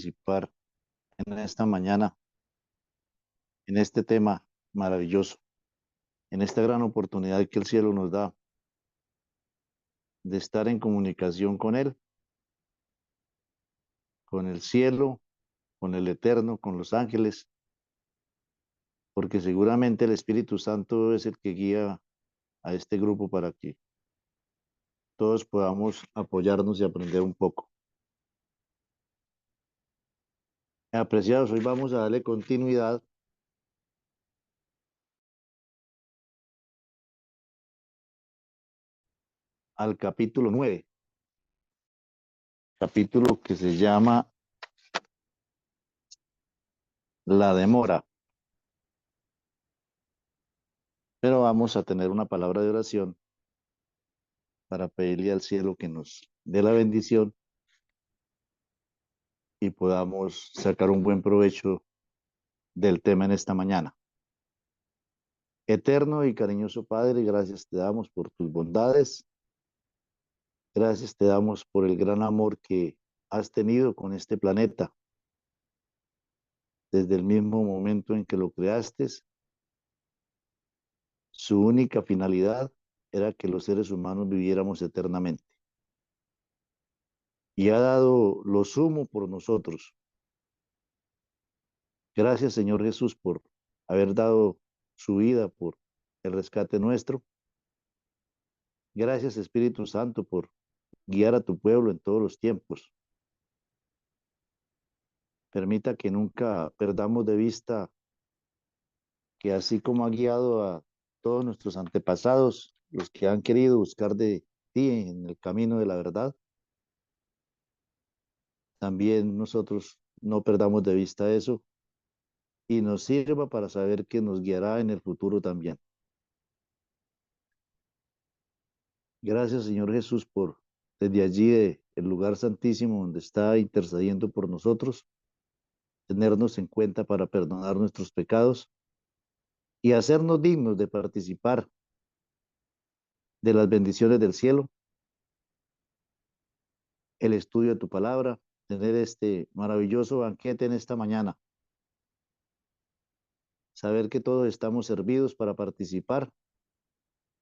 participar en esta mañana, en este tema maravilloso, en esta gran oportunidad que el cielo nos da de estar en comunicación con Él, con el cielo, con el Eterno, con los ángeles, porque seguramente el Espíritu Santo es el que guía a este grupo para que todos podamos apoyarnos y aprender un poco. Apreciados, hoy vamos a darle continuidad al capítulo 9, capítulo que se llama La demora. Pero vamos a tener una palabra de oración para pedirle al cielo que nos dé la bendición y podamos sacar un buen provecho del tema en esta mañana. Eterno y cariñoso Padre, gracias te damos por tus bondades, gracias te damos por el gran amor que has tenido con este planeta. Desde el mismo momento en que lo creaste, su única finalidad era que los seres humanos viviéramos eternamente. Y ha dado lo sumo por nosotros. Gracias, Señor Jesús, por haber dado su vida por el rescate nuestro. Gracias, Espíritu Santo, por guiar a tu pueblo en todos los tiempos. Permita que nunca perdamos de vista que así como ha guiado a todos nuestros antepasados, los que han querido buscar de ti en el camino de la verdad, también nosotros no perdamos de vista eso y nos sirva para saber que nos guiará en el futuro también. Gracias, Señor Jesús, por desde allí el lugar santísimo donde está intercediendo por nosotros, tenernos en cuenta para perdonar nuestros pecados y hacernos dignos de participar de las bendiciones del cielo, el estudio de tu palabra, tener este maravilloso banquete en esta mañana, saber que todos estamos servidos para participar,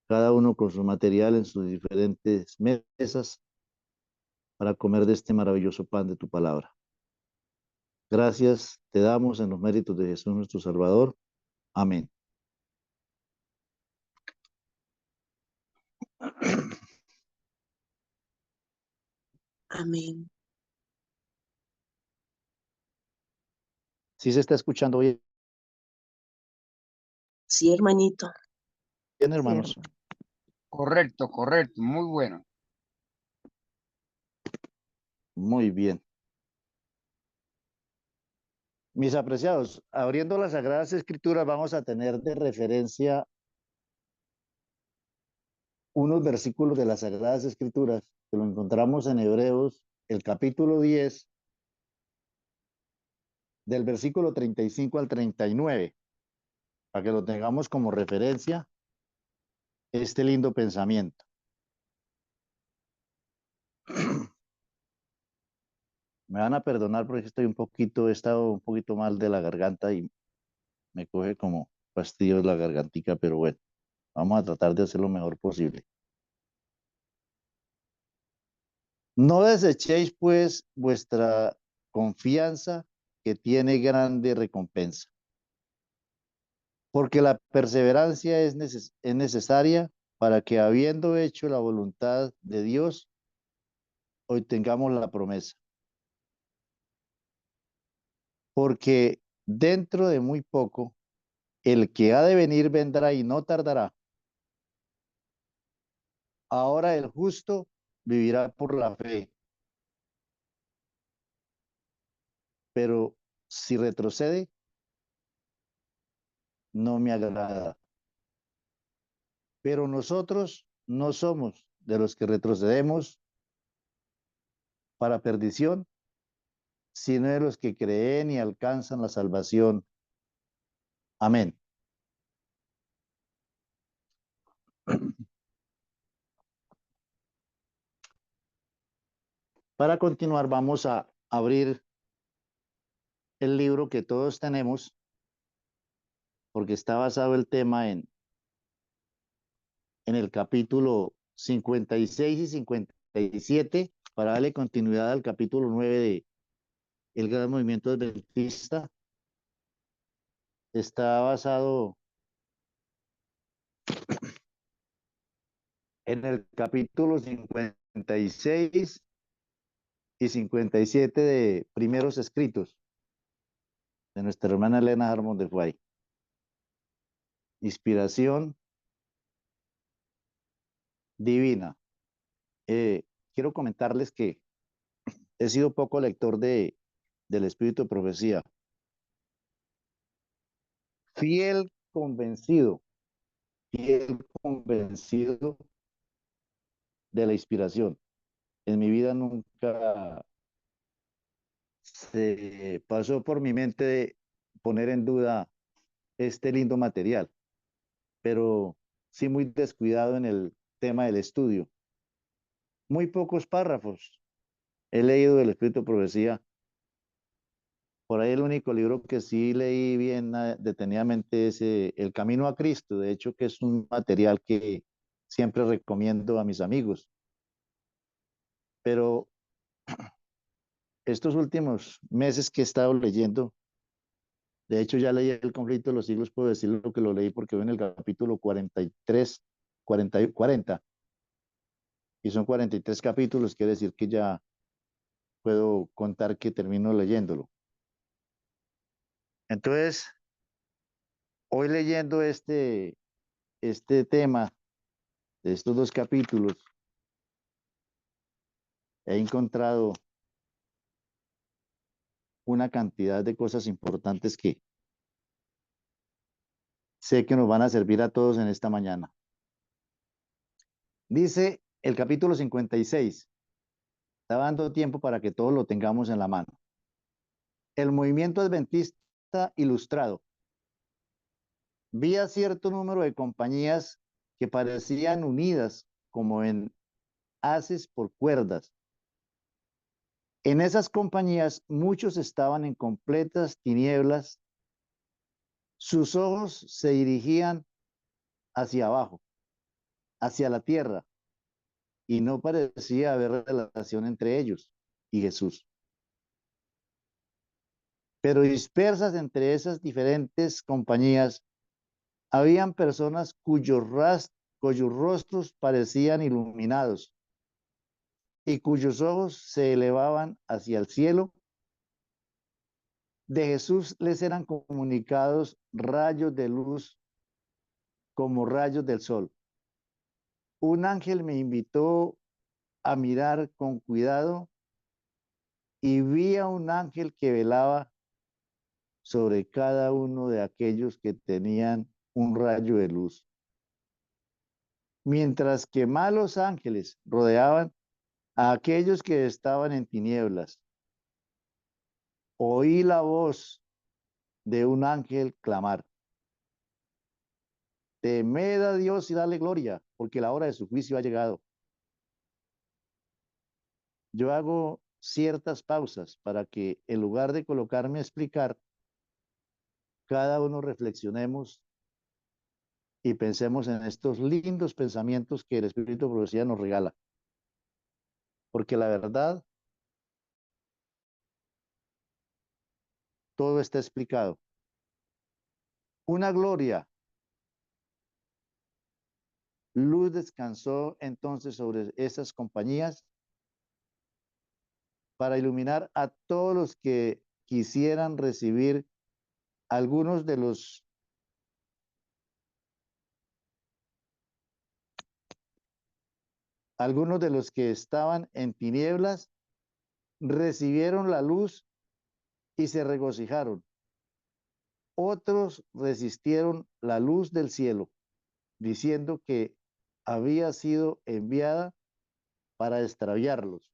cada uno con su material en sus diferentes mesas para comer de este maravilloso pan de tu palabra. Gracias te damos en los méritos de Jesús nuestro Salvador. Amén. Amén. ¿Sí se está escuchando bien, Sí, hermanito. hermanos? Correcto, correcto, muy bueno. Muy bien. Mis apreciados, abriendo las Sagradas Escrituras, vamos a tener de referencia unos versículos de las Sagradas Escrituras que lo encontramos en Hebreos, el capítulo 10, del versículo 35 al 39, para que lo tengamos como referencia, este lindo pensamiento. Me van a perdonar porque estoy he estado un poquito mal de la garganta y me coge como fastidio la gargantica, pero bueno, vamos a tratar de hacer lo mejor posible. No desechéis pues vuestra confianza, que tiene grande recompensa, porque la perseverancia es necesaria para que, habiendo hecho la voluntad de Dios, hoy tengamos la promesa. Porque dentro de muy poco, el que ha de venir vendrá y no tardará. Ahora el justo vivirá por la fe, pero si retrocede, no me agrada. Pero nosotros no somos de los que retrocedemos para perdición, sino de los que creen y alcanzan la salvación. Amén. Para continuar, vamos a abrir el libro que todos tenemos, porque está basado el tema en el capítulo 56 y 57, para darle continuidad al capítulo 9 de El Gran Movimiento Adventista. Está basado en el capítulo 56 y 57 de Primeros Escritos de nuestra hermana Elena Harmon de Fay. Inspiración divina. Quiero comentarles que he sido poco lector del Espíritu de Profecía. Fiel convencido, fiel convencido de la inspiración. En mi vida nunca se pasó por mi mente poner en duda este lindo material, pero sí muy descuidado en el tema del estudio. Muy pocos párrafos he leído del Espíritu de Profecía. Por ahí el único libro que sí leí bien detenidamente es El Camino a Cristo, de hecho que es un material que siempre recomiendo a mis amigos. Pero estos últimos meses que he estado leyendo, de hecho ya leí El Conflicto de los Siglos, puedo decir lo que lo leí porque voy en el capítulo 43, 40, y son 43 capítulos, quiere decir que ya puedo contar que termino leyéndolo. Entonces, hoy leyendo este tema de estos dos capítulos, he encontrado una cantidad de cosas importantes que sé que nos van a servir a todos en esta mañana. Dice el capítulo 56, está dando tiempo para que todos lo tengamos en la mano. El movimiento adventista ilustrado. Vi a cierto número de compañías que parecían unidas como en haces por cuerdas. En esas compañías muchos estaban en completas tinieblas, sus ojos se dirigían hacia abajo, hacia la tierra, y no parecía haber relación entre ellos y Jesús. Pero dispersas entre esas diferentes compañías, habían personas cuyos rostros parecían iluminados y cuyos ojos se elevaban hacia el cielo. De Jesús les eran comunicados rayos de luz como rayos del sol. Un ángel me invitó a mirar con cuidado y vi a un ángel que velaba sobre cada uno de aquellos que tenían un rayo de luz. Mientras que malos ángeles rodeaban a aquellos que estaban en tinieblas. Oí la voz de un ángel clamar: temed a Dios y dale gloria, porque la hora de su juicio ha llegado. Yo hago ciertas pausas para que en lugar de colocarme a explicar, cada uno reflexionemos y pensemos en estos lindos pensamientos que el Espíritu de Profecía nos regala. Porque la verdad, todo está explicado. Una gloria, luz descansó entonces sobre esas compañías para iluminar a todos los que quisieran recibir algunos de los que estaban en tinieblas recibieron la luz y se regocijaron. Otros resistieron la luz del cielo, diciendo que había sido enviada para extraviarlos.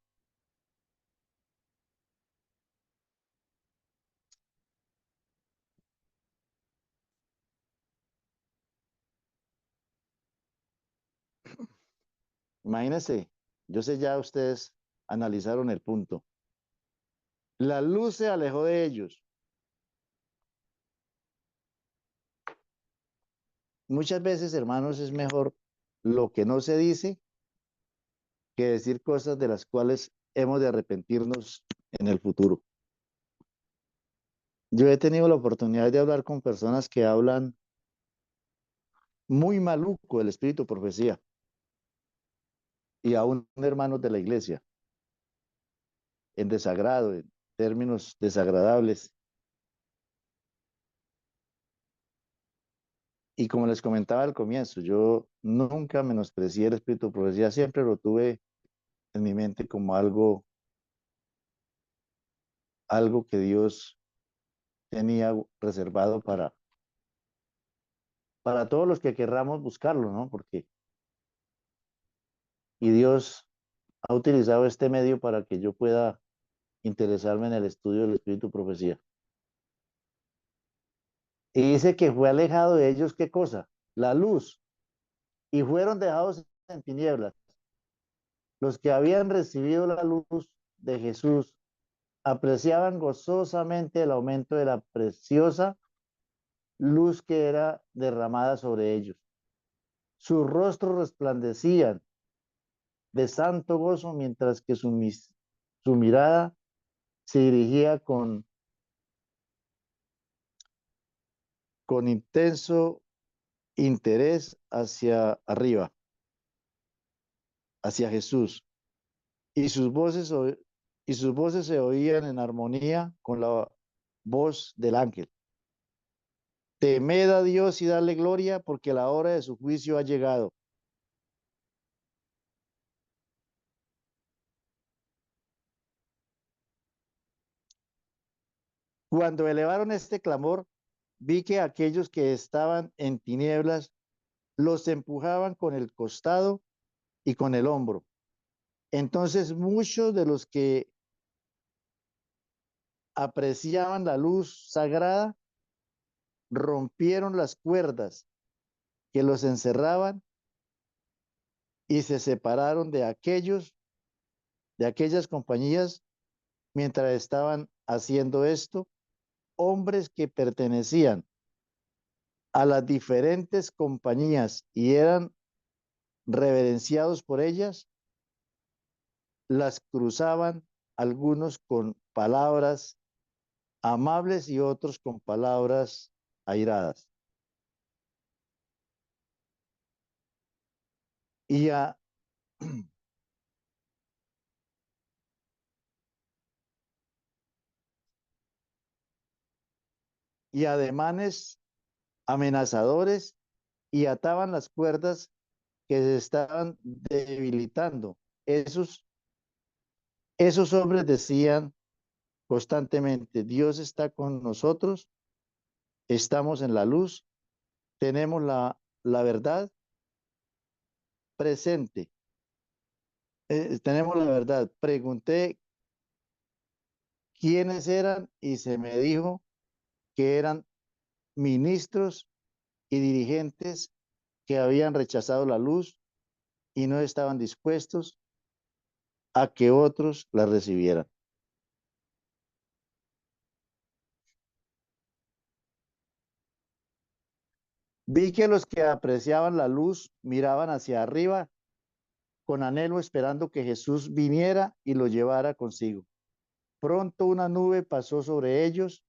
Imagínense, yo sé ya ustedes analizaron el punto. La luz se alejó de ellos muchas veces, hermanos, es mejor lo que no se dice que decir cosas de las cuales hemos de arrepentirnos en el futuro. Yo he tenido la oportunidad de hablar con personas que hablan muy maluco del espíritu de profecía y aún hermanos de la iglesia, en desagrado, en términos desagradables. Y como les comentaba al comienzo, yo nunca menosprecié el espíritu de profecía, siempre lo tuve en mi mente como algo que Dios tenía reservado para todos los que querramos buscarlo, ¿no? Y Dios ha utilizado este medio para que yo pueda interesarme en el estudio del espíritu de profecía. Y dice que fue alejado de ellos, ¿qué cosa? La luz. Y fueron dejados en tinieblas. Los que habían recibido la luz de Jesús apreciaban gozosamente el aumento de la preciosa luz que era derramada sobre ellos. Sus rostros resplandecían de santo gozo mientras que su mirada se dirigía con intenso interés hacia arriba, hacia Jesús. Y sus voces, y sus voces se oían en armonía con la voz del ángel. Temed a Dios y dale gloria porque la hora de su juicio ha llegado. Cuando elevaron este clamor, vi que aquellos que estaban en tinieblas los empujaban con el costado y con el hombro. Entonces muchos de los que apreciaban la luz sagrada rompieron las cuerdas que los encerraban y se separaron de aquellas compañías mientras estaban haciendo esto, hombres que pertenecían a las diferentes compañías y eran reverenciados por ellas, las cruzaban algunos con palabras amables y otros con palabras airadas. Y, a, y ademanes amenazadores y ataban las cuerdas que se estaban debilitando. Esos hombres decían constantemente, Dios está con nosotros, estamos en la luz, tenemos la verdad presente, tenemos la verdad. Pregunté quiénes eran y se me dijo que eran ministros y dirigentes que habían rechazado la luz y no estaban dispuestos a que otros la recibieran. Vi que los que apreciaban la luz miraban hacia arriba con anhelo esperando que Jesús viniera y lo llevara consigo. Pronto una nube pasó sobre ellos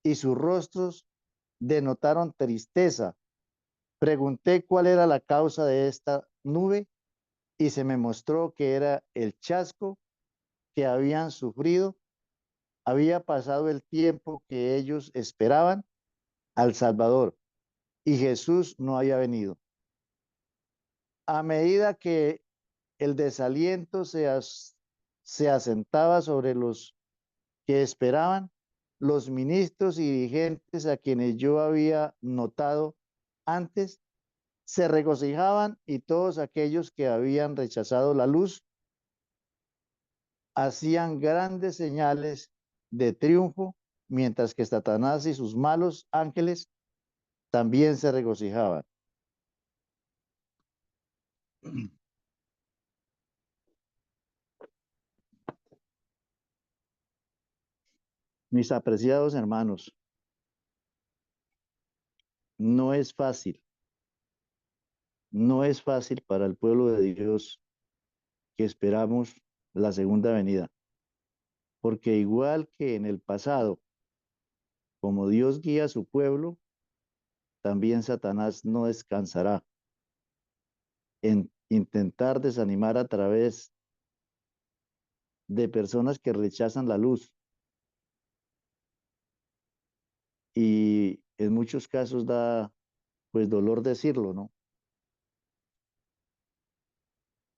y sus rostros denotaron tristeza. Pregunté cuál era la causa de esta nube y se me mostró que era el chasco que habían sufrido. Había pasado el tiempo que ellos esperaban al Salvador y Jesús no había venido. A medida que el desaliento se asentaba sobre los que esperaban, los ministros y dirigentes a quienes yo había notado antes se regocijaban y todos aquellos que habían rechazado la luz hacían grandes señales de triunfo, mientras que Satanás y sus malos ángeles también se regocijaban. Mis apreciados hermanos, no es fácil no es fácil para el pueblo de Dios que esperamos la segunda venida, porque igual que en el pasado, como Dios guía a su pueblo, también Satanás no descansará en intentar desanimar a través de personas que rechazan la luz y en muchos casos da pues dolor decirlo, ¿no?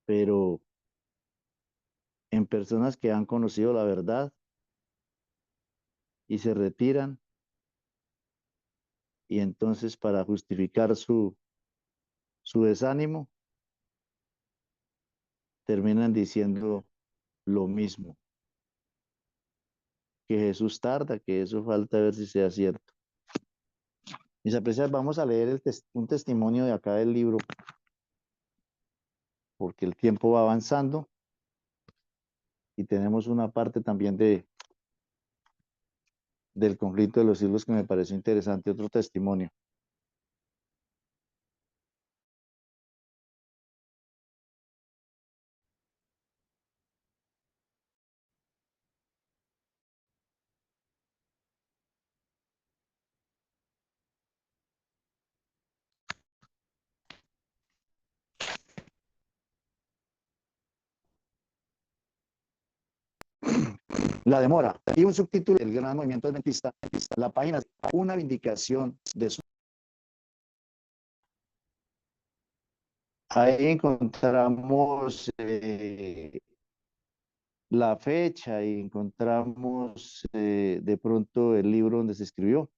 Pero en personas que han conocido la verdad y se retiran y entonces para justificar su desánimo terminan diciendo lo mismo, que Jesús tarda, que eso falta ver si sea cierto. Mis apreciados, vamos a leer un testimonio de acá del libro, porque el tiempo va avanzando y tenemos una parte también del conflicto de los siglos que me pareció interesante, otro testimonio. La demora y un subtítulo del gran movimiento adventista, la página, una vindicación de su... Ahí encontramos la fecha y encontramos de pronto el libro donde se escribió.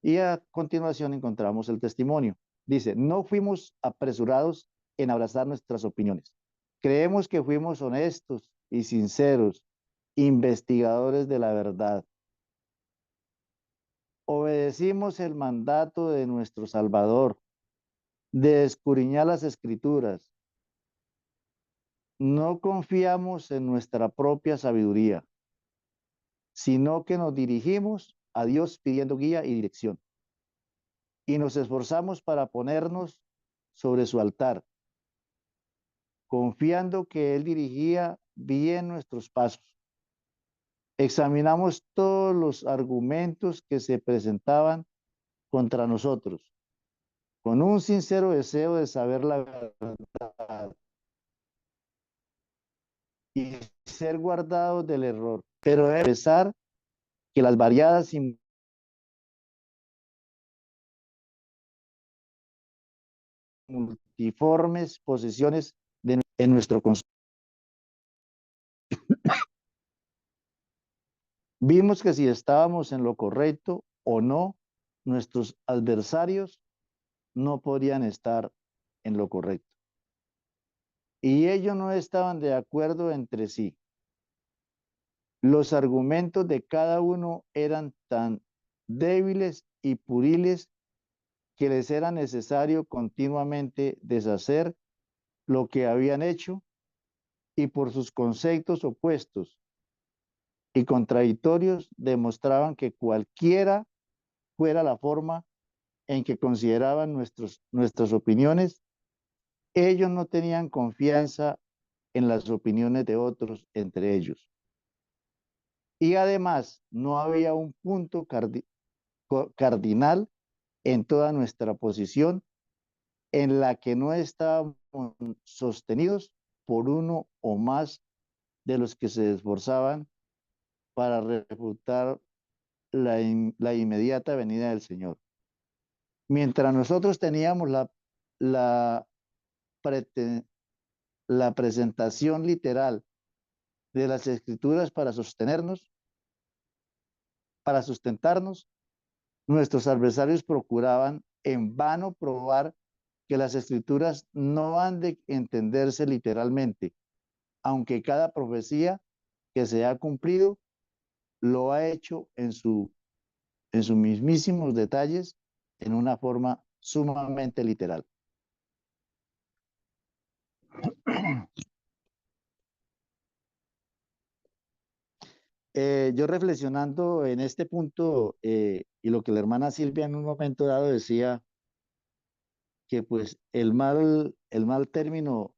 Y a continuación encontramos el testimonio. Dice, no fuimos apresurados en abrazar nuestras opiniones. Creemos que fuimos honestos y sinceros, investigadores de la verdad. Obedecimos el mandato de nuestro Salvador de escudriñar las escrituras. No confiamos en nuestra propia sabiduría, sino que nos dirigimos a Dios pidiendo guía y dirección. Y nos esforzamos para ponernos sobre su altar, confiando que Él dirigía bien nuestros pasos. Examinamos todos los argumentos que se presentaban contra nosotros, con un sincero deseo de saber la verdad y ser guardados del error. Pero debe pensar que las variadas y multiformes posiciones en nuestro concepto. Vimos que si estábamos en lo correcto o no, nuestros adversarios no podrían estar en lo correcto. Y ellos no estaban de acuerdo entre sí. Los argumentos de cada uno eran tan débiles y puriles que les era necesario continuamente deshacer lo que habían hecho y por sus conceptos opuestos y contradictorios demostraban que cualquiera fuera la forma en que consideraban nuestras opiniones, ellos no tenían confianza en las opiniones de otros entre ellos. Y además no había un punto cardinal en toda nuestra posición en la que no estábamos sostenidos por uno o más de los que se esforzaban para refutar la inmediata venida del Señor. Mientras nosotros teníamos la, prete, la presentación literal de las escrituras para sostenernos, para sustentarnos, nuestros adversarios procuraban en vano probar que las escrituras no han de entenderse literalmente, aunque cada profecía que se ha cumplido lo ha hecho en sus mismísimos detalles en una forma sumamente literal. Yo reflexionando en este punto y lo que la hermana Silvia en un momento dado decía, que pues el mal término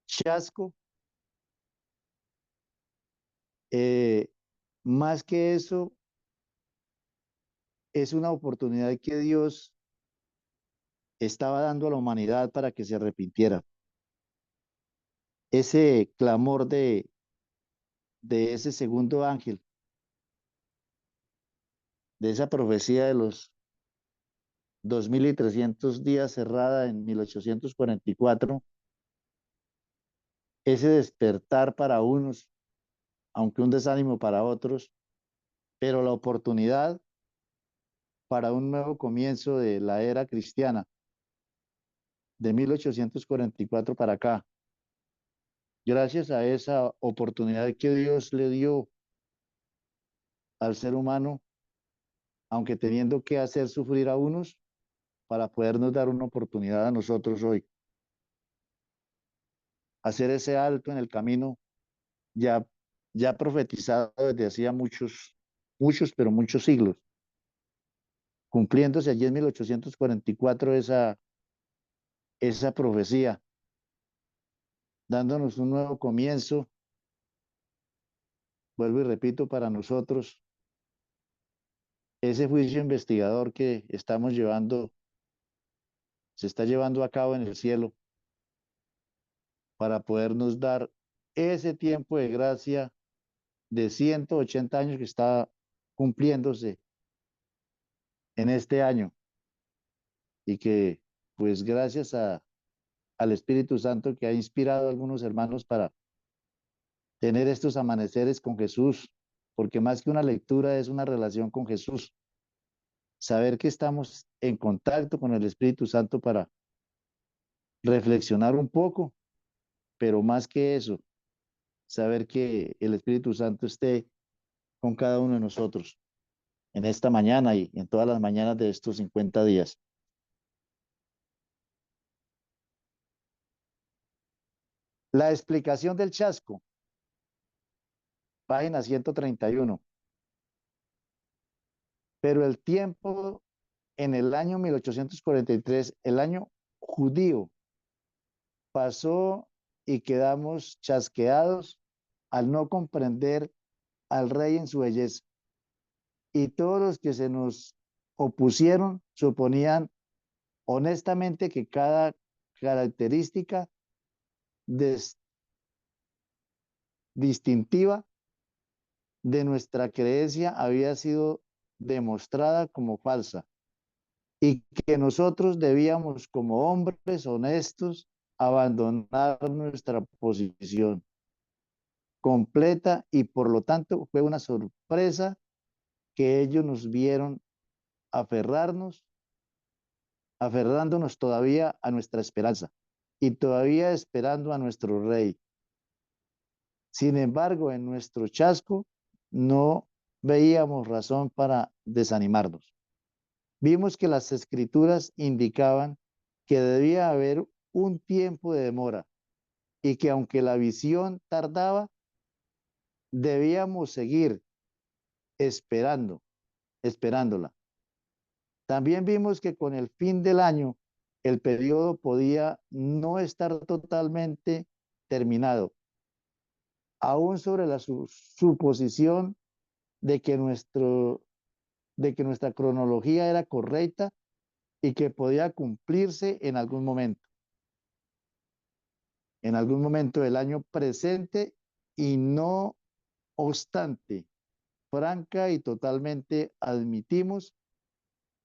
chasco, eh, más que eso, es una oportunidad que Dios estaba dando a la humanidad para que se arrepintiera. Ese clamor de ese segundo ángel, de esa profecía de los 2300 días cerrada en 1844, ese despertar para unos, aunque un desánimo para otros, pero la oportunidad para un nuevo comienzo de la era cristiana, de 1844 para acá. Gracias a esa oportunidad que Dios le dio al ser humano, aunque teniendo que hacer sufrir a unos, para podernos dar una oportunidad a nosotros hoy, hacer ese alto en el camino ya, ya profetizado desde hacía pero muchos siglos, cumpliéndose allí en 1844 esa profecía, dándonos un nuevo comienzo, vuelvo y repito, para nosotros, ese juicio investigador que estamos llevando, se está llevando a cabo en el cielo, para podernos dar ese tiempo de gracia de 180 años que está cumpliéndose en este año y que pues gracias al Espíritu Santo que ha inspirado a algunos hermanos para tener estos amaneceres con Jesús, porque más que una lectura es una relación con Jesús, saber que estamos en contacto con el Espíritu Santo para reflexionar un poco, pero más que eso, saber que el Espíritu Santo esté con cada uno de nosotros en esta mañana y en todas las mañanas de estos 50 días. La explicación del chasco, página 131. Pero el tiempo en el año 1843, el año judío, pasó y quedamos chasqueados al no comprender al rey en su belleza. Y todos los que se nos opusieron suponían honestamente que cada característica des- distintiva de nuestra creencia había sido demostrada como falsa y que nosotros debíamos como hombres honestos abandonar nuestra posición completa y por lo tanto fue una sorpresa que ellos nos vieron aferrarnos, aferrándonos todavía a nuestra esperanza y todavía esperando a nuestro rey. Sin embargo, en nuestro chasco no veíamos razón para desanimarnos. Vimos que las escrituras indicaban que debía haber un tiempo de demora y que aunque la visión tardaba, debíamos seguir esperando, esperándola. También vimos que con el fin del año, el periodo podía no estar totalmente terminado, aún sobre la suposición de que, de que nuestra cronología era correcta y que podía cumplirse en algún momento del año presente y no obstante, franca y totalmente admitimos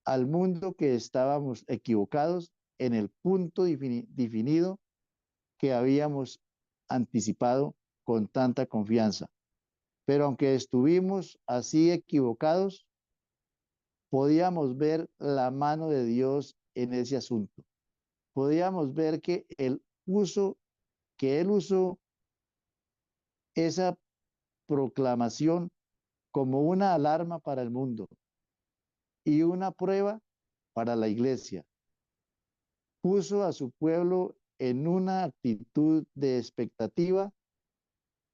al mundo que estábamos equivocados en el punto definido que habíamos anticipado con tanta confianza. Pero aunque estuvimos así equivocados, podíamos ver la mano de Dios en ese asunto. Podíamos ver que Él usó esa proclamación como una alarma para el mundo y una prueba para la iglesia. Puso a su pueblo en una actitud de expectativa,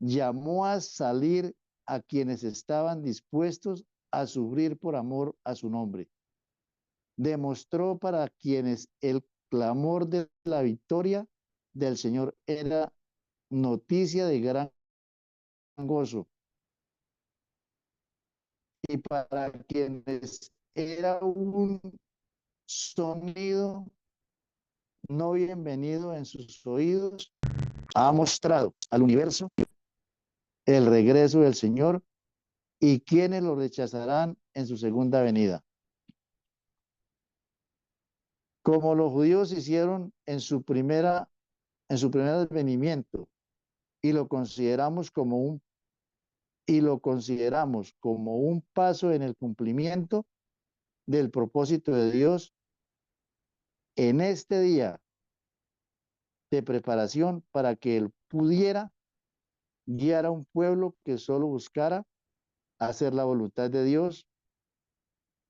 llamó a salir a quienes estaban dispuestos a sufrir por amor a su nombre. demostró para quienes el clamor de la victoria del Señor era noticia de gran gozo, y para quienes era un sonido no bienvenido en sus oídos, ha mostrado al universo el regreso del Señor y quienes lo rechazarán en su segunda venida. Como los judíos hicieron en su primer advenimiento, y lo consideramos como un paso en el cumplimiento del propósito de Dios en este día de preparación para que Él pudiera guiar a un pueblo que solo buscara hacer la voluntad de Dios,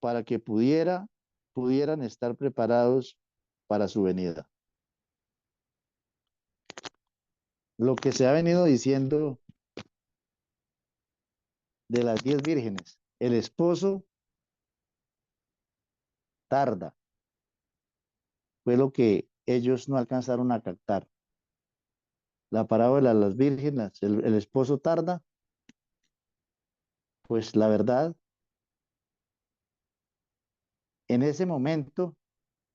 para que pudieran estar preparados para su venida. Lo que se ha venido diciendo de las 10 vírgenes, el esposo tarda, fue lo que ellos no alcanzaron a captar. La parábola de las vírgenes, el esposo tarda, pues la verdad, en ese momento,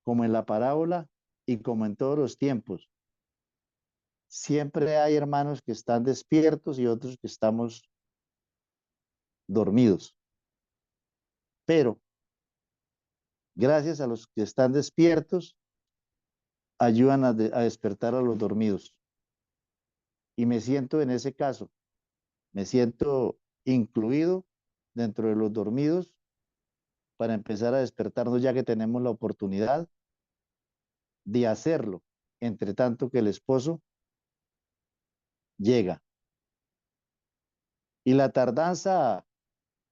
como en la parábola y como en todos los tiempos, siempre hay hermanos que están despiertos y otros que estamos dormidos. Pero gracias a los que están despiertos, ayudan a despertar a los dormidos. Y me siento en ese caso, me siento incluido dentro de los dormidos para empezar a despertarnos ya que tenemos la oportunidad de hacerlo, entre tanto que el esposo llega. Y la tardanza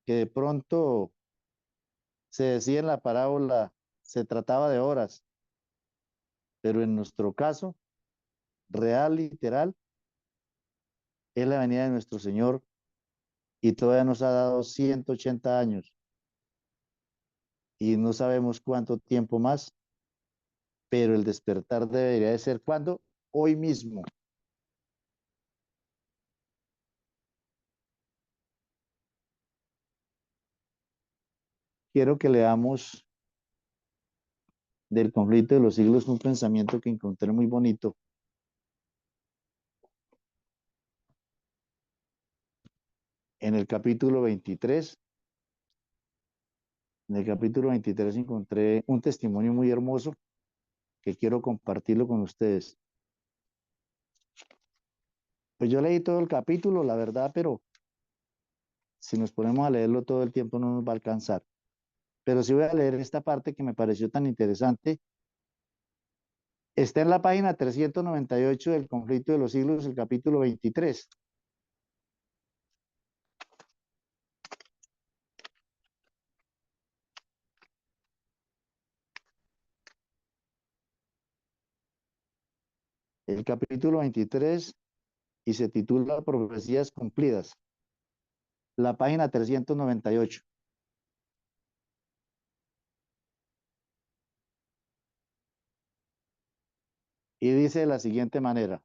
que de pronto se decía en la parábola, se trataba de horas, pero en nuestro caso, real, literal, es la venida de nuestro Señor y todavía nos ha dado 180 años y no sabemos cuánto tiempo más, pero el despertar debería de ser cuando hoy mismo. Quiero que leamos del conflicto de los siglos un pensamiento que encontré muy bonito en el capítulo 23. En el capítulo 23 encontré un testimonio muy hermoso que quiero compartirlo con ustedes. Pues yo leí todo el capítulo, la verdad, pero si nos ponemos a leerlo todo el tiempo no nos va a alcanzar. Pero sí voy a leer esta parte que me pareció tan interesante. Está en la página 398 del conflicto de los siglos, el capítulo 23. El capítulo 23 y se titula Profecías cumplidas. La página 398. Y dice de la siguiente manera: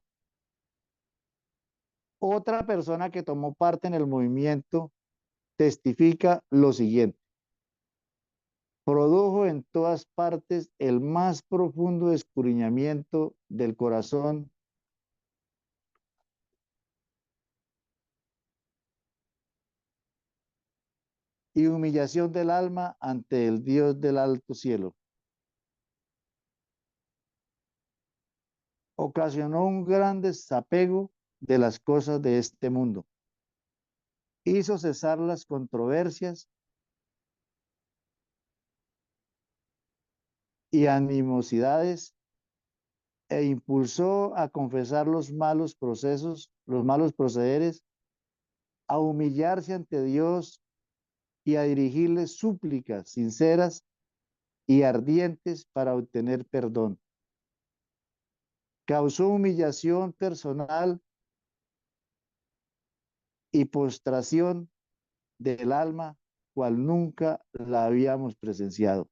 otra persona que tomó parte en el movimiento testifica lo siguiente: produjo en todas partes el más profundo escudriñamiento del corazón y humillación del alma ante el Dios del alto cielo. Ocasionó un gran desapego de las cosas de este mundo. Hizo cesar las controversias y animosidades e impulsó a confesar los malos procederes, a humillarse ante Dios y a dirigirle súplicas sinceras y ardientes para obtener perdón. Causó humillación personal y postración del alma, cual nunca la habíamos presenciado.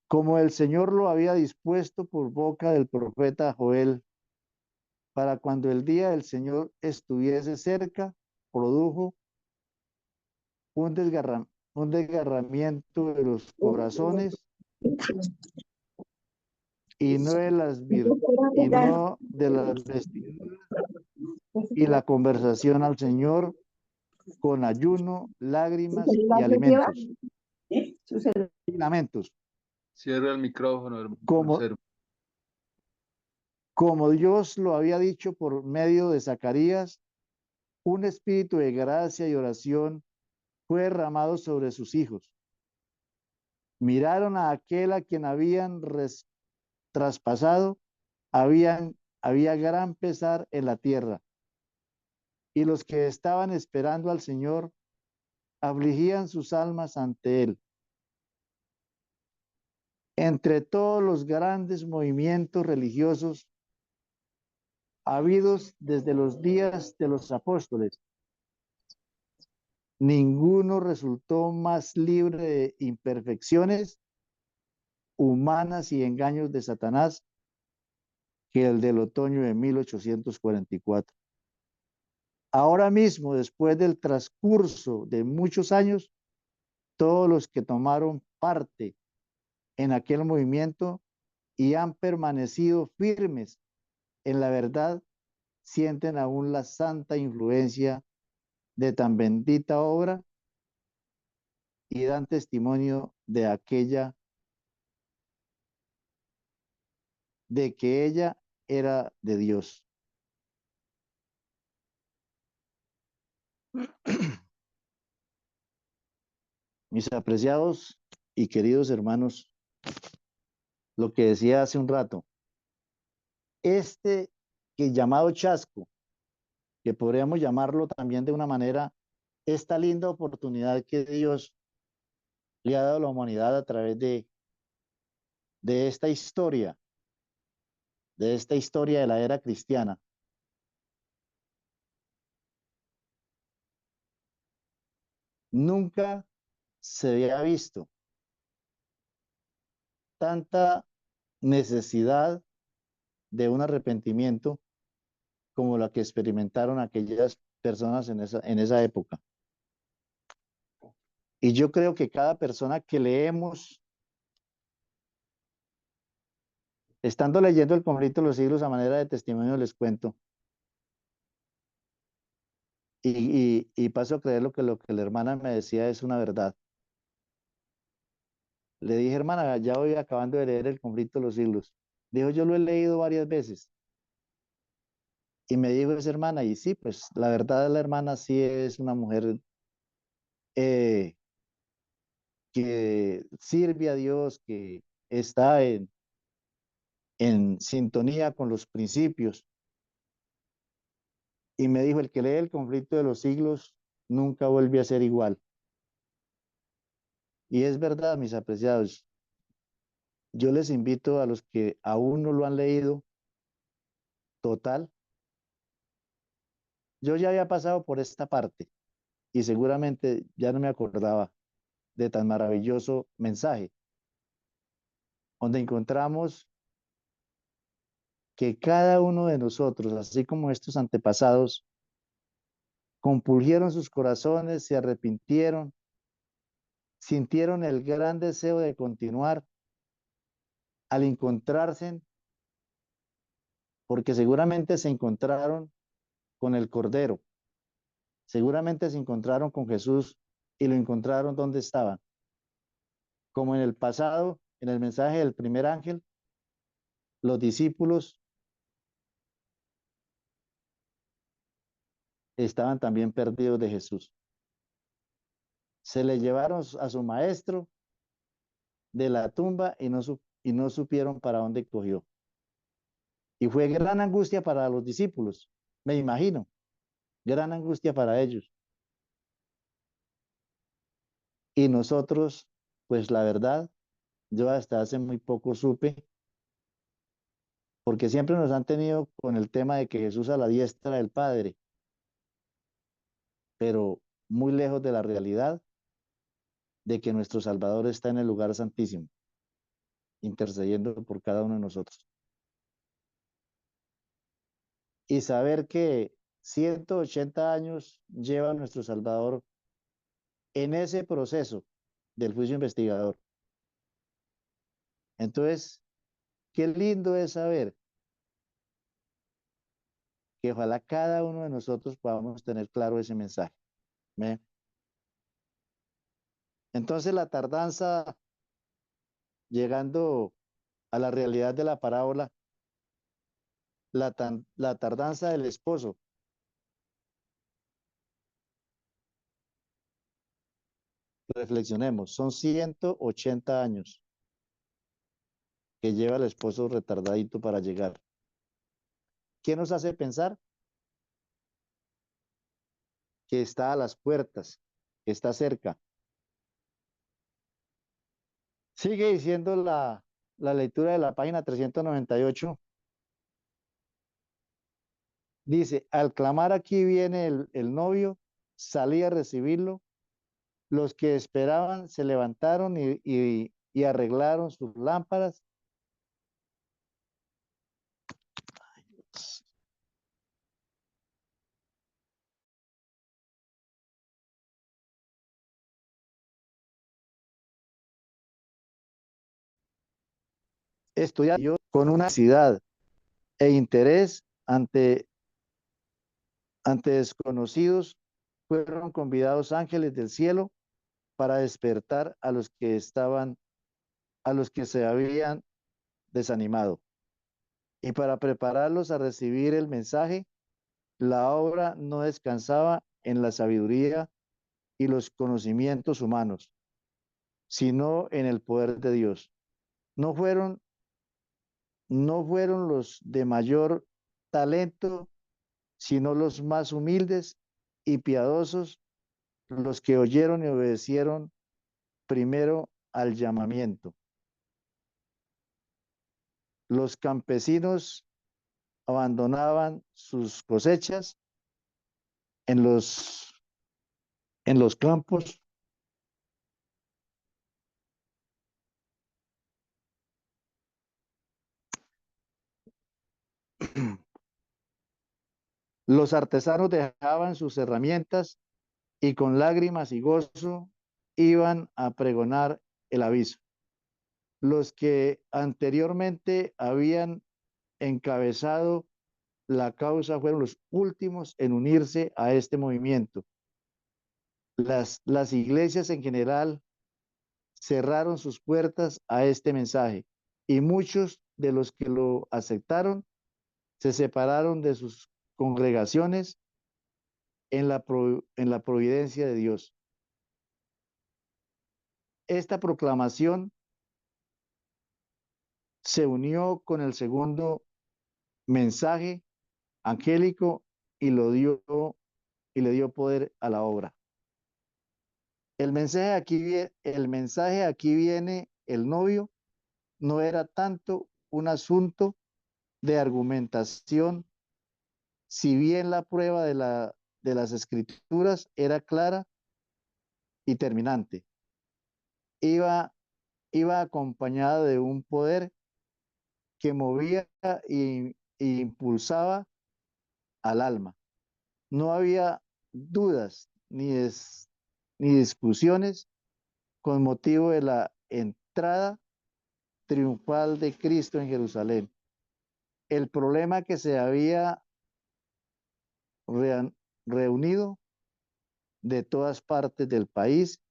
como el Señor lo había dispuesto por boca del profeta Joel, para cuando el día del Señor estuviese cerca, produjo un desgarramiento de los corazones y no de y no de las vestiduras, y la conversación al Señor con ayuno, lágrimas y alimentos y lamentos, Cierra el micrófono, como, hermano. como Dios lo había dicho por medio de Zacarías. Un espíritu de gracia y oración fue derramado sobre sus hijos. Miraron a aquel a quien habían traspasado, había gran pesar en la tierra, y los que estaban esperando al Señor afligían sus almas ante él. Entre todos los grandes movimientos religiosos habidos desde los días de los apóstoles, ninguno resultó más libre de imperfecciones humanas y engaños de Satanás que el del otoño de 1844. Ahora mismo, después del transcurso de muchos años, todos los que tomaron parte en aquel movimiento y han permanecido firmes en la verdad, sienten aún la santa influencia de tan bendita obra y dan testimonio de que ella era de Dios. Mis apreciados y queridos hermanos, lo que decía hace un rato, este que llamado chasco, que podríamos llamarlo también de una manera, esta linda oportunidad que Dios le ha dado a la humanidad a través de esta historia, de esta historia de la era cristiana. Nunca se había visto tanta necesidad de un arrepentimiento como la que experimentaron aquellas personas en esa época. Y yo creo que cada persona que leemos, estando leyendo el conflicto de los siglos a manera de testimonio, les cuento, y paso a creer lo que la hermana me decía es una verdad. Le dije, hermana, ya voy acabando de leer el conflicto de los siglos. Dijo, yo lo he leído varias veces. Y me dijo esa hermana, y sí, pues la verdad la hermana sí es una mujer eh, que sirve a Dios, que está en sintonía con los principios. Y me dijo, el que lee el conflicto de los siglos nunca vuelve a ser igual. Y es verdad, mis apreciados. Yo les invito a los que aún no lo han leído, total. Yo ya había pasado por esta parte y seguramente ya no me acordaba de tan maravilloso mensaje, donde encontramos que cada uno de nosotros, así como estos antepasados, compulgieron sus corazones, se arrepintieron, sintieron el gran deseo de continuar al encontrarse, porque seguramente se encontraron con el Cordero, seguramente se encontraron con Jesús y lo encontraron donde estaban. Como en el pasado, en el mensaje del primer ángel, los discípulos estaban también perdidos de Jesús. Se le llevaron a su maestro de la tumba y no supieron para dónde cogió. Y fue gran angustia para los discípulos, me imagino, gran angustia para ellos. Y nosotros, pues la verdad, yo hasta hace muy poco supe, porque siempre nos han tenido con el tema de que Jesús a la diestra del Padre, pero muy lejos de la realidad de que nuestro Salvador está en el lugar santísimo. intercediendo por cada uno de nosotros. Y saber que 180 años lleva nuestro Salvador en ese proceso del juicio investigador. Entonces, qué lindo es saber que ojalá cada uno de nosotros podamos tener claro ese mensaje. ¿Ve? Entonces, la tardanza, llegando a la realidad de la parábola, la tardanza del esposo. Reflexionemos, son 180 años que lleva el esposo retardadito para llegar. ¿Qué nos hace pensar? Que está a las puertas, que está cerca. Sigue diciendo la lectura de la página 398. Dice, al clamar aquí viene el novio, salí a recibirlo. Los que esperaban se levantaron y arreglaron sus lámparas. Estudiando con una necesidad e interés ante desconocidos, fueron convidados ángeles del cielo para despertar a los que se habían desanimado. Y para prepararlos a recibir el mensaje, la obra no descansaba en la sabiduría y los conocimientos humanos, sino en el poder de Dios. No fueron, no fueron los de mayor talento, sino los más humildes y piadosos, los que oyeron y obedecieron primero al llamamiento. Los campesinos abandonaban sus cosechas en los campos. Los artesanos dejaban sus herramientas y con lágrimas y gozo iban a pregonar el aviso. Los que anteriormente habían encabezado la causa fueron los últimos en unirse a este movimiento. Las iglesias en general cerraron sus puertas a este mensaje y muchos de los que lo aceptaron se separaron de sus congregaciones en la providencia de Dios. Esta proclamación se unió con el segundo mensaje angélico y y le dio poder a la obra. El mensaje aquí viene el novio, no era tanto un asunto de argumentación, si bien la prueba de las escrituras era clara y terminante. Iba, iba acompañada de un poder que movía e impulsaba al alma. No había dudas ni discusiones con motivo de la entrada triunfal de Cristo en Jerusalén. El problema que se había reunido de todas partes del país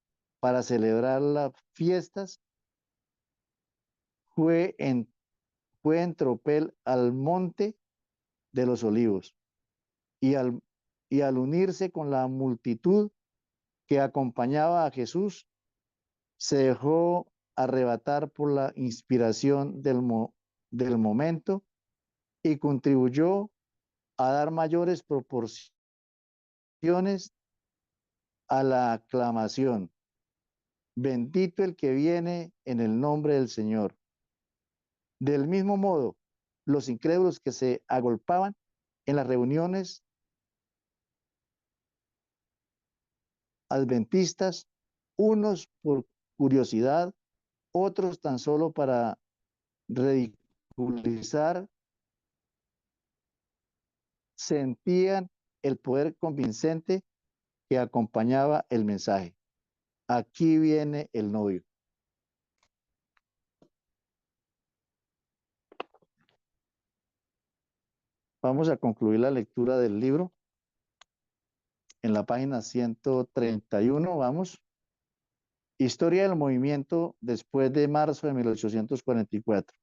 para celebrar las fiestas fue en, fue en tropel al monte de los olivos y y al unirse con la multitud que acompañaba a Jesús, se dejó arrebatar por la inspiración del momento y contribuyó a dar mayores proporciones a la aclamación. Bendito el que viene en el nombre del Señor. Del mismo modo, los incrédulos que se agolpaban en las reuniones adventistas, unos por curiosidad, otros tan solo para ridiculizar, sentían el poder convincente que acompañaba el mensaje. Aquí viene el novio. Vamos a concluir la lectura del libro en la página 131. Vamos. Historia del movimiento después de marzo de 1844.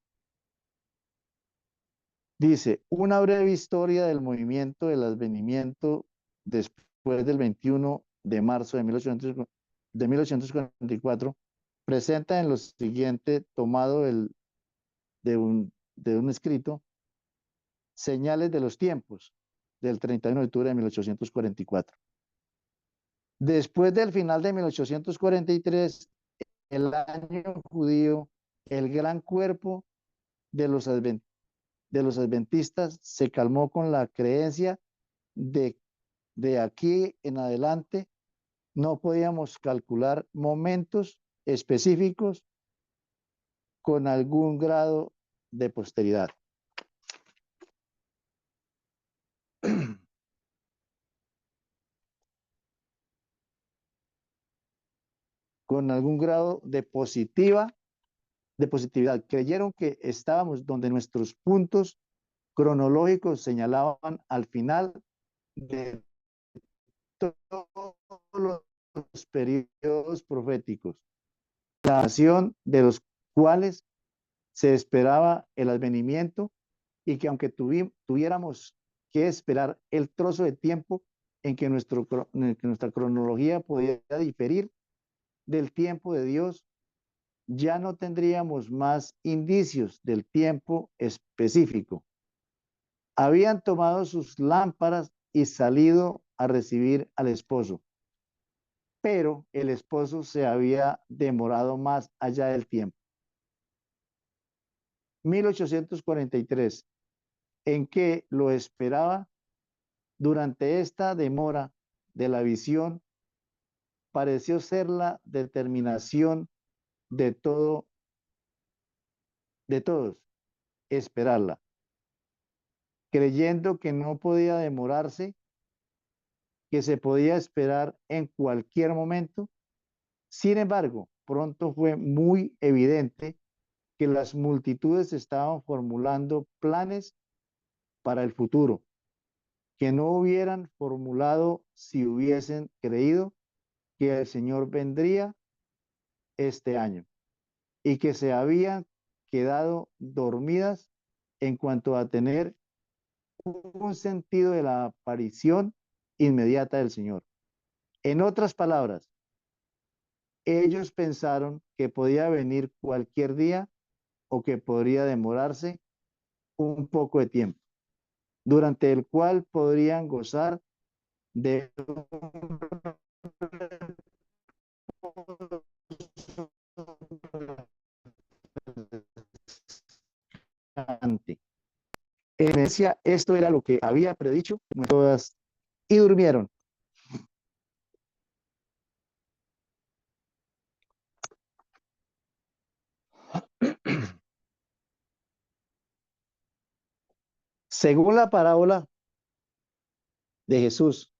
Dice, una breve historia del movimiento del advenimiento después del 21 de marzo de 1844 presenta en lo siguiente, tomado de un escrito, señales de los tiempos del 31 de octubre de 1844. Después del final de 1843, el año judío, el gran cuerpo de los adventistas se calmó con la creencia de aquí en adelante no podíamos calcular momentos específicos con algún grado de posteridad. Con algún grado de positividad. Creyeron que estábamos donde nuestros puntos cronológicos señalaban al final de todos los periodos proféticos, la nación de los cuales se esperaba el advenimiento y que aunque tuviéramos que esperar el trozo de tiempo en que nuestra cronología podía diferir del tiempo de Dios, ya no tendríamos más indicios del tiempo específico. Habían tomado sus lámparas y salido a recibir al esposo, pero el esposo se había demorado más allá del tiempo. 1843, en que lo esperaba. Durante esta demora de la visión, pareció ser la determinación de todos, esperarla, creyendo que no podía demorarse, que se podía esperar en cualquier momento. Sin embargo, pronto fue muy evidente que las multitudes estaban formulando planes para el futuro, que no hubieran formulado si hubiesen creído que el Señor vendría este año y que se habían quedado dormidas en cuanto a tener un sentido de la aparición inmediata del Señor. En otras palabras, ellos pensaron que podía venir cualquier día o que podría demorarse un poco de tiempo, durante el cual podrían gozar de decía, esto era lo que había predicho todas y durmieron. Según la parábola de Jesús,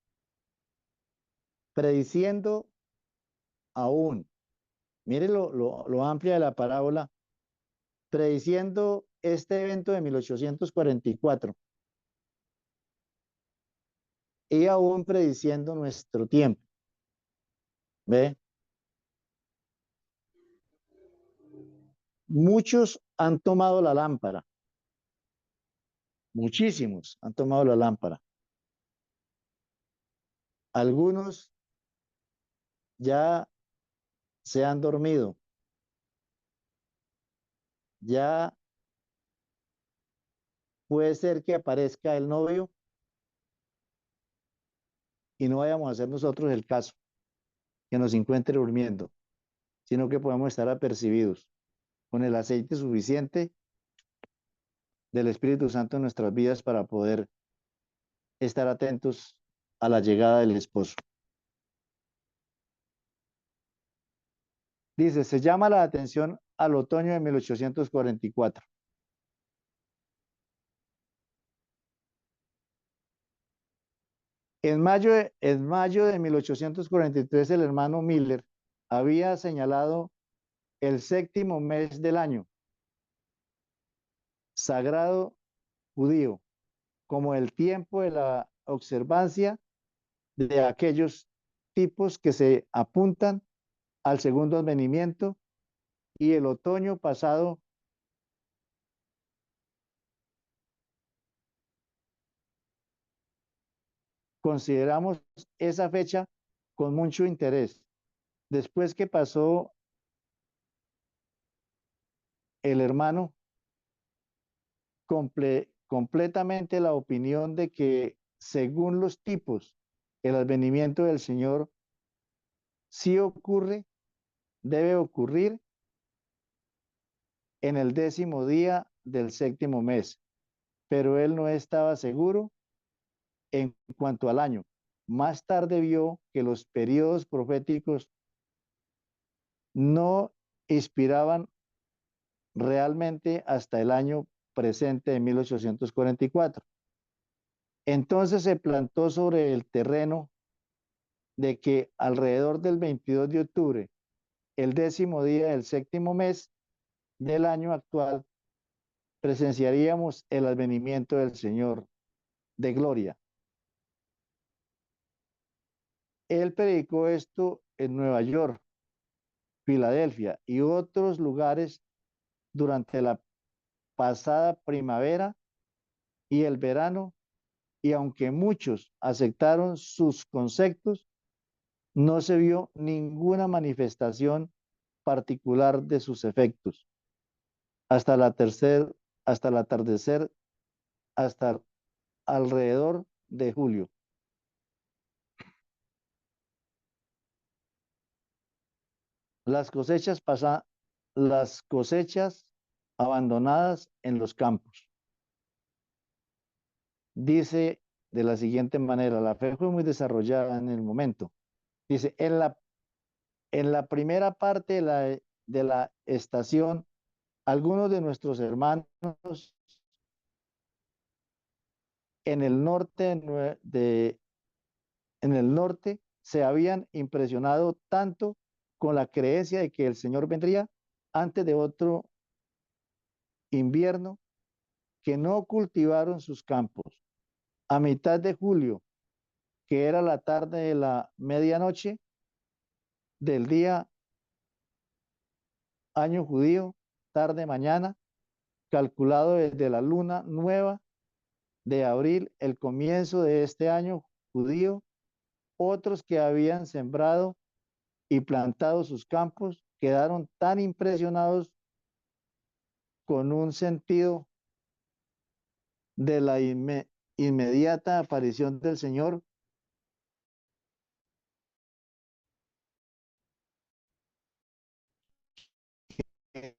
prediciendo aún, mire lo amplia de la parábola, prediciendo este evento de 1844 y aún prediciendo nuestro tiempo. ¿Ve? Muchos han tomado la lámpara, muchísimos han tomado la lámpara. Algunos ya se han dormido, ya puede ser que aparezca el novio y no vayamos a hacer nosotros el caso, que nos encuentre durmiendo, sino que podamos estar apercibidos con el aceite suficiente del Espíritu Santo en nuestras vidas para poder estar atentos a la llegada del esposo. Dice, se llama la atención al otoño de 1844. En mayo de 1843, el hermano Miller había señalado el séptimo mes del año sagrado judío como el tiempo de la observancia de aquellos tipos que se apuntan al segundo advenimiento, y el otoño pasado consideramos esa fecha con mucho interés. Después que pasó el hermano completamente la opinión de que según los tipos, el advenimiento del Señor sí ocurre, debe ocurrir en el 10º día del séptimo mes, pero él no estaba seguro en cuanto al año. Más tarde vio que los periodos proféticos no inspiraban realmente hasta el año presente de 1844. Entonces se plantó sobre el terreno de que alrededor del 22 de octubre, el 10º día del séptimo mes del año actual, presenciaríamos el advenimiento del Señor de gloria. Él predicó esto en Nueva York, Filadelfia y otros lugares durante la pasada primavera y el verano, y aunque muchos aceptaron sus conceptos, no se vio ninguna manifestación particular de sus efectos hasta la tercer, hasta el atardecer, hasta alrededor de julio. Las cosechas las cosechas abandonadas en los campos. Dice de la siguiente manera, la fe fue muy desarrollada en el momento. Dice, en la primera parte de la estación, algunos de nuestros hermanos en el norte en el norte se habían impresionado tanto con la creencia de que el Señor vendría antes de otro invierno, que no cultivaron sus campos. A mitad de julio, que era la tarde de la medianoche del día año judío, tarde mañana, calculado desde la luna nueva de abril, el comienzo de este año judío, otros que habían sembrado y plantado sus campos quedaron tan impresionados con un sentido de la inmediata aparición del Señor que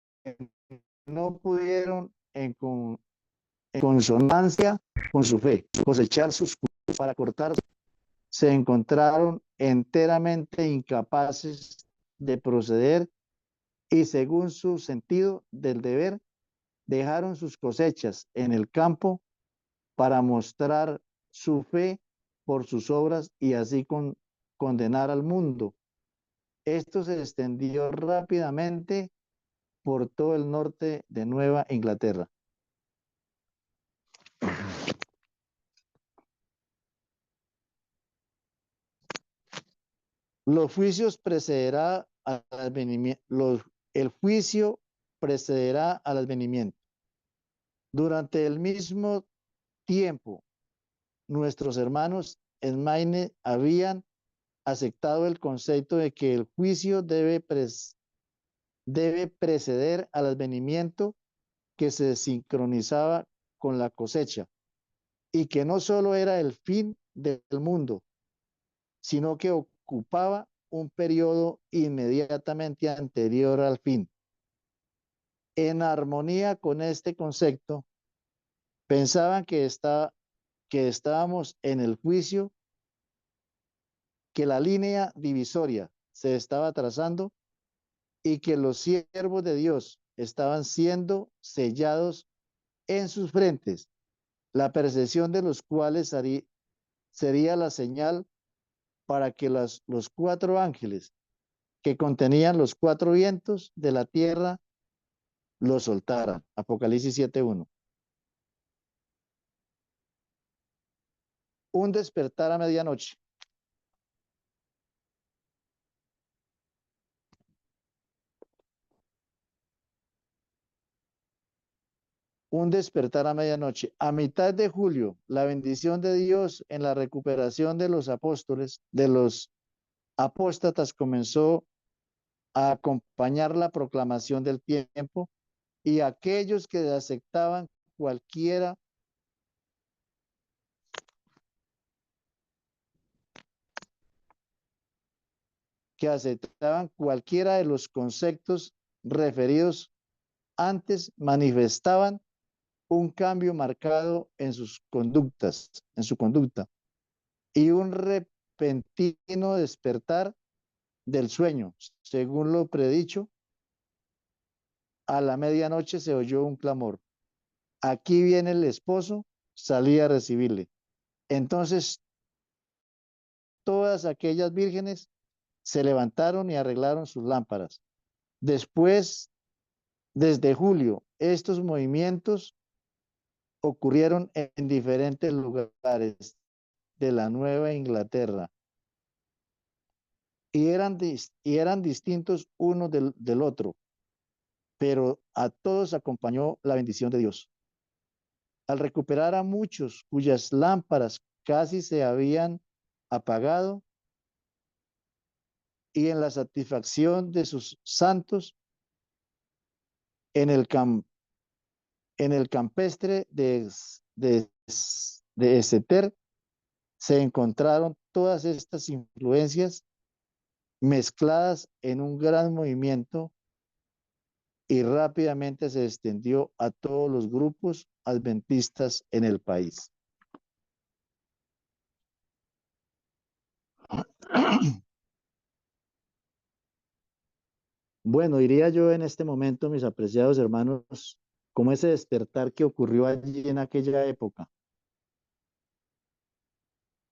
no pudieron en consonancia con su fe cosechar sus cultivos para cortar. Se encontraron enteramente incapaces de proceder y según su sentido del deber dejaron sus cosechas en el campo para mostrar su fe por sus obras y así condenar al mundo. Esto se extendió rápidamente por todo el norte de Nueva Inglaterra. Los juicios precederá al advenimiento. El juicio precederá al advenimiento. Durante el mismo tiempo, nuestros hermanos en Maine habían aceptado el concepto de que el juicio debe preceder al advenimiento, que se sincronizaba con la cosecha y que no solo era el fin del mundo, sino que ocupaba un periodo inmediatamente anterior al fin. En armonía con este concepto, pensaban que estábamos en el juicio, que la línea divisoria se estaba trazando y que los siervos de Dios estaban siendo sellados en sus frentes, la percepción de los cuales sería la señal para que los 4 ángeles que contenían los 4 vientos de la tierra lo soltaran. Apocalipsis 7:1. Un despertar a medianoche. Un despertar a medianoche. A mitad de julio, la bendición de Dios en la recuperación de los apóstoles, de los apóstatas, comenzó a acompañar la proclamación del tiempo, y aquellos que aceptaban cualquiera cualquiera de los conceptos referidos antes manifestaban un cambio marcado en sus conductas, en su conducta, y un repentino despertar del sueño. Según lo predicho, a la medianoche se oyó un clamor: aquí viene el esposo, salí a recibirle. Entonces todas aquellas vírgenes se levantaron y arreglaron sus lámparas. Después, desde julio, estos movimientos ocurrieron en diferentes lugares de la Nueva Inglaterra, y eran distintos uno del otro, pero a todos acompañó la bendición de Dios. Al recuperar a muchos cuyas lámparas casi se habían apagado, y en la satisfacción de sus santos, en el, campestre de Exeter se encontraron todas estas influencias mezcladas en un gran movimiento, y rápidamente se extendió a todos los grupos adventistas en el país. Bueno, diría yo en este momento, mis apreciados hermanos, como ese despertar que ocurrió allí en aquella época.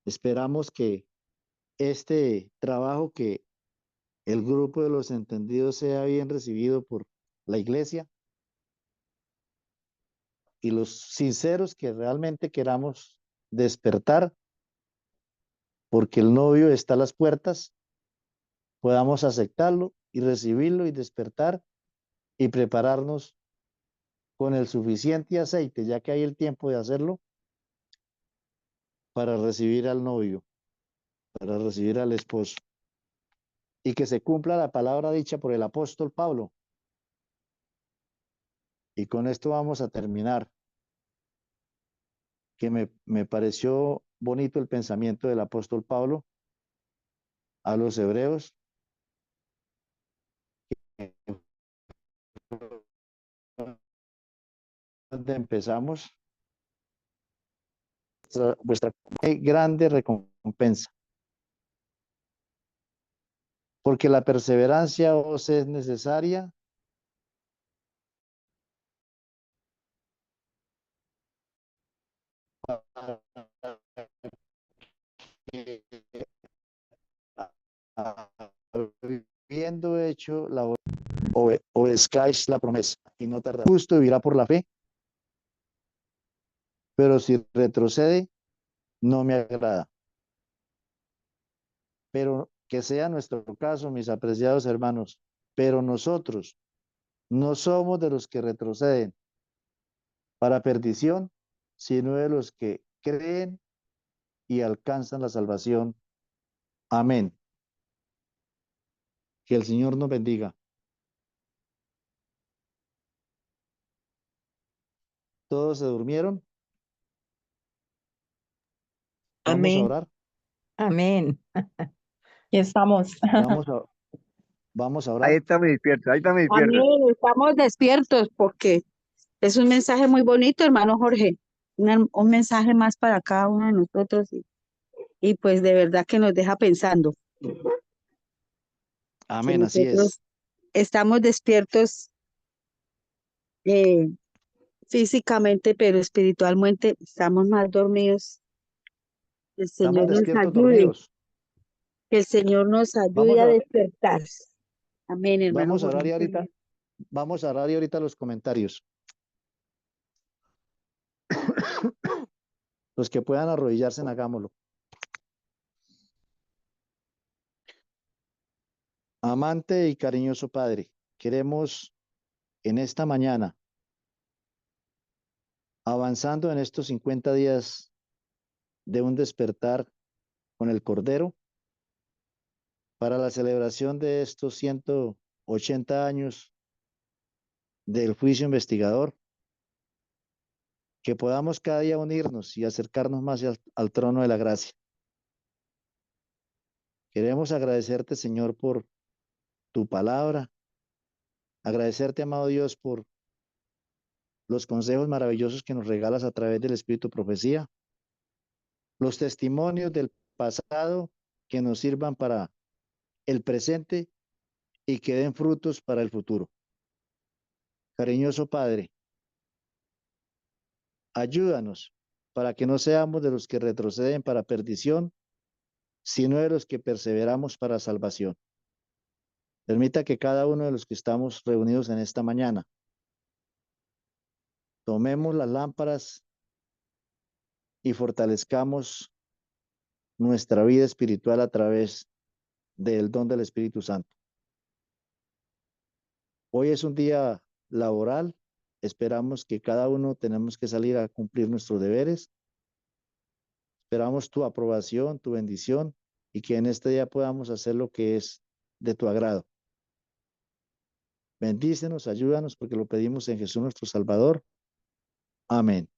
Esperamos que este trabajo, que el grupo de los entendidos sea bien recibido por la iglesia, y los sinceros que realmente queramos despertar, porque el novio está a las puertas, podamos aceptarlo y recibirlo y despertar y prepararnos con el suficiente aceite, ya que hay el tiempo de hacerlo, para recibir al novio, para recibir al esposo, y que se cumpla la palabra dicha por el apóstol Pablo. Y con esto vamos a terminar, que me pareció bonito el pensamiento del apóstol Pablo a los hebreos, donde empezamos vuestra grande recompensa, porque la perseverancia os es necesaria para que, habiendo hecho la obedezcáis la promesa, y no tardará. Justo vivirá por la fe, pero si retrocede, no me agrada. Pero que sea nuestro caso, mis apreciados hermanos. Pero nosotros no somos de los que retroceden para perdición, sino de los que creen y alcanzan la salvación. Amén. Que el Señor nos bendiga. ¿Todos se durmieron? Vamos a Amén, orar. amén. Y estamos. Vamos a, vamos a Ahí orar. estamos despiertos, ahí estamos despiertos. Amén, estamos despiertos porque es un mensaje muy bonito, hermano Jorge. Un mensaje más para cada uno de nosotros y pues de verdad que nos deja pensando que Amén, así es. nosotros estamos despiertos eh, físicamente, pero espiritualmente estamos más dormidos el ¿Estamos Señor nos despiertos, ayude, dormidos? que el Señor nos ayude Vamos a a, despertar. Amén, hermano vamos a orar Jorge. y ahorita, vamos a orar y ahorita los comentarios. Los que puedan arrodillarse, hagámoslo. Amante y cariñoso Padre, queremos en esta mañana, avanzando en estos 50 días de un despertar con el Cordero, para la celebración de estos 180 años del juicio investigador, que podamos cada día unirnos y acercarnos más al trono de la gracia. Queremos agradecerte, Señor, por tu palabra, agradecerte, amado Dios, por los consejos maravillosos que nos regalas a través del Espíritu Profecía, los testimonios del pasado que nos sirvan para el presente y que den frutos para el futuro. Cariñoso Padre, ayúdanos para que no seamos de los que retroceden para perdición, sino de los que perseveramos para salvación. Permita que cada uno de los que estamos reunidos en esta mañana tomemos las lámparas y fortalezcamos nuestra vida espiritual a través del don del Espíritu Santo. Hoy es un día laboral. Esperamos que cada uno tenemos que salir a cumplir nuestros deberes. Esperamos tu aprobación, tu bendición y que en este día podamos hacer lo que es de tu agrado. Bendícenos, ayúdanos porque lo pedimos en Jesús nuestro Salvador. Amén.